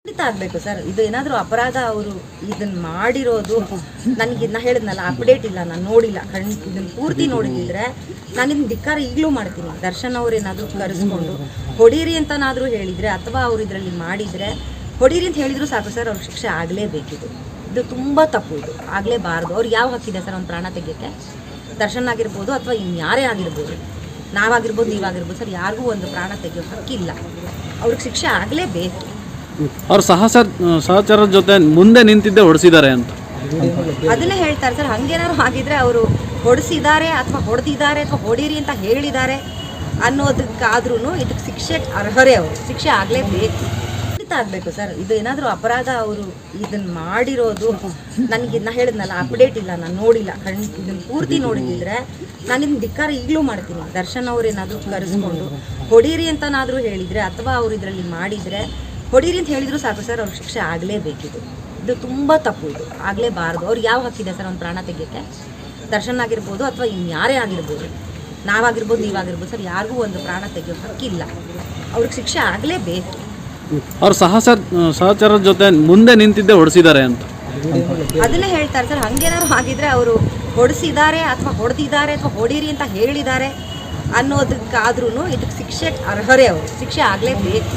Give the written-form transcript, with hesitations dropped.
ಖಂಡಿತ ಆಗಬೇಕು ಸರ್. ಇದು ಏನಾದರೂ ಅಪರಾಧ ಅವರು ಇದನ್ನು ಮಾಡಿರೋದು ನನಗೆ ನಾ ಹೇಳಿದ್ನಲ್ಲ, ಅಪ್ಡೇಟ್ ಇಲ್ಲ, ನಾನು ನೋಡಿಲ್ಲ. ಇದನ್ನು ಪೂರ್ತಿ ನೋಡಿದ್ರೆ ನಾನು ಇದನ್ನ ಧಿಕ್ಕಾರ ಈಗಲೂ ಮಾಡ್ತೀನಿ. ದರ್ಶನ್ ಅವ್ರೇನಾದರೂ ಕರೆಸ್ಕೊಂಡು ಹೊಡೀರಿ ಅಂತನಾದರೂ ಹೇಳಿದರೆ ಅಥವಾ ಅವ್ರು ಇದರಲ್ಲಿ ಮಾಡಿದರೆ ಹೊಡೀರಿ ಅಂತ ಹೇಳಿದ್ರು ಸಾಕು ಸರ್, ಅವ್ರಿಗೆ ಶಿಕ್ಷೆ ಆಗಲೇಬೇಕಿದು. ಇದು ತುಂಬ ತಪ್ಪು, ಇದು ಆಗಲೇಬಾರ್ದು. ಅವ್ರಿಗೆ ಯಾವ ಹಕ್ಕಿದೆ ಸರ್ ಒಂದು ಪ್ರಾಣ ತೆಗೆಯೋಕ್ಕೆ? ದರ್ಶನ್ ಆಗಿರ್ಬೋದು ಅಥವಾ ಇನ್ಯಾರೇ ಆಗಿರ್ಬೋದು, ನಾವಾಗಿರ್ಬೋದು ನೀವಾಗಿರ್ಬೋದು ಸರ್, ಯಾರಿಗೂ ಒಂದು ಪ್ರಾಣ ತೆಗೆಯೋ ಹಕ್ಕಿಲ್ಲ. ಅವ್ರಿಗೆ ಶಿಕ್ಷೆ ಆಗಲೇಬೇಕು. ಅವ್ರ ಸಹಚರ ಜೊತೆ ಮುಂದೆ ನಿಂತಿದ್ದೆ ಹೊಡೆಸಿದ್ದಾರೆ ಅಂತ ಅದನ್ನೇ ಹೇಳ್ತಾರೆ ಸರ್. ಹಂಗೇನಾದ್ರು ಆಗಿದ್ರೆ ಅವರು ಹೊಡೆಸಿದ್ದಾರೆ ಅಥವಾ ಹೊಡೆದಿದ್ದಾರೆ ಅಥವಾ ಹೊಡೀರಿ ಅಂತ ಹೇಳಿದ್ದಾರೆ ಅನ್ನೋದಕ್ಕಾದ್ರೂ ಇದಕ್ಕೆ ಶಿಕ್ಷೆ ಅರ್ಹರೇ. ಅವರು ಶಿಕ್ಷೆ ಆಗಲೇಬೇಕು, ಖಂಡಿತ ಆಗಬೇಕು ಸರ್. ಇದು ಏನಾದರೂ ಅಪರಾಧ ಅವರು ಇದನ್ನು ಮಾಡಿರೋದು ನನಗೆ ನಾ ಹೇಳಿದ್ನಲ್ಲ, ಅಪ್ಡೇಟ್ ಇಲ್ಲ, ನಾನು ನೋಡಿಲ್ಲ. ಇದನ್ನು ಪೂರ್ತಿ ನೋಡಿದ್ರೆ ನಾನು ಇದನ್ನ ಧಿಕ್ಕಾರ ಈಗಲೂ ಮಾಡ್ತೀನಿ. ದರ್ಶನ್ ಅವ್ರೇನಾದರೂ ಕರೆಸ್ಕೊಂಡು ಹೊಡೀರಿ ಅಂತನಾದರೂ ಹೇಳಿದರೆ ಅಥವಾ ಅವ್ರು ಇದರಲ್ಲಿ ಮಾಡಿದರೆ ಹೊಡೀರಿ ಅಂತ ಹೇಳಿದ್ರು ಸಾಕು ಸರ್, ಅವ್ರಿಗೆ ಶಿಕ್ಷೆ ಆಗಲೇಬೇಕಿದು. ಇದು ತುಂಬ ತಪ್ಪು, ಇದು ಆಗಲೇಬಾರ್ದು. ಅವ್ರಿಗೆ ಯಾವ ಹಕ್ಕಿದೆ ಸರ್ ಒಂದು ಪ್ರಾಣ ತೆಗೆಯೋಕ್ಕೆ? ದರ್ಶನ್ ಆಗಿರ್ಬೋದು ಅಥವಾ ಇನ್ಯಾರೇ ಆಗಿರ್ಬೋದು, ನಾವಾಗಿರ್ಬೋದು ನೀವಾಗಿರ್ಬೋದು ಸರ್, ಯಾರಿಗೂ ಒಂದು ಪ್ರಾಣ ತೆಗೆಯೋ ಹಕ್ಕಿಲ್ಲ. ಅವ್ರಿಗೆ ಶಿಕ್ಷೆ ಆಗಲೇಬೇಕು. ಅವ್ರ ಸಹಚರ ಜೊತೆ ಮುಂದೆ ನಿಂತಿದ್ದೆ ಹೊಡೆಸಿದ್ದಾರೆ ಅಂತ ಅದನ್ನೇ ಹೇಳ್ತಾರೆ ಸರ್. ಹಂಗೇನಾದ್ರು ಆಗಿದ್ರೆ ಅವರು ಹೊಡೆಸಿದ್ದಾರೆ ಅಥವಾ ಹೊಡೆದಿದ್ದಾರೆ ಅಥವಾ ಹೊಡೀರಿ ಅಂತ ಹೇಳಿದ್ದಾರೆ ಅನ್ನೋದಕ್ಕಾದ್ರೂ ಇದಕ್ಕೆ ಶಿಕ್ಷೆ ಅರ್ಹರೇ. ಅವರು ಶಿಕ್ಷೆ ಆಗಲೇಬೇಕು.